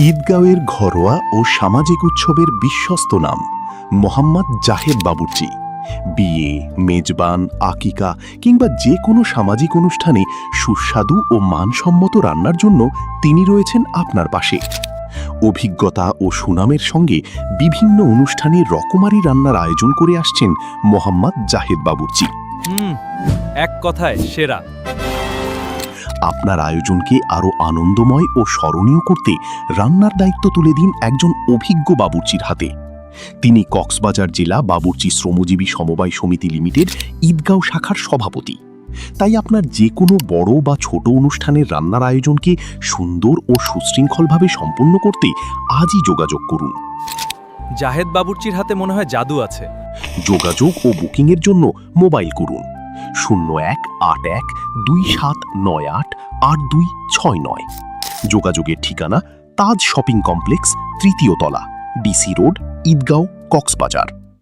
ঈদগাঁওয়ের ঘরোয়া ও সামাজিক উৎসবের বিশ্বস্ত নাম মোহাম্মদ জাহেদ বাবুর্চি। বিয়ে, মেজবান, আকিকা কিংবা যে কোনো সামাজিক অনুষ্ঠানে সুস্বাদু ও মানসম্মত রান্নার জন্য তিনি রয়েছেন আপনার পাশে। অভিজ্ঞতা ও সুনামের সঙ্গে বিভিন্ন অনুষ্ঠানে রকমারি রান্নার আয়োজন করে আসছেন মোহাম্মদ জাহেদ বাবুর্চি। এক কথায় সেরা। আপনার আয়োজনকে আরও আনন্দময় ও স্মরণীয় করতে রান্নার দায়িত্ব তুলে দিন একজন অভিজ্ঞ বাবুর্চির হাতে। তিনি কক্সবাজার জেলা বাবুর্চি শ্রমজীবী সমবায় সমিতি লিমিটেড ঈদগাঁও শাখার সভাপতি। তাই আপনার যে কোনো বড় বা ছোট অনুষ্ঠানের রান্নার আয়োজনকে সুন্দর ও সুশৃঙ্খলভাবে সম্পন্ন করতে আজই যোগাযোগ করুন। জাহেদ বাবুর্চির হাতে মনে হয় জাদু আছে। যোগাযোগ ও বুকিংয়ের জন্য মোবাইল করুন 018127988269। যোগাযোগের ঠিকানা তাজ শপিং কমপ্লেক্স, ৩য় তলা, ডিসি রোড, ঈদগাঁও, কক্সবাজার।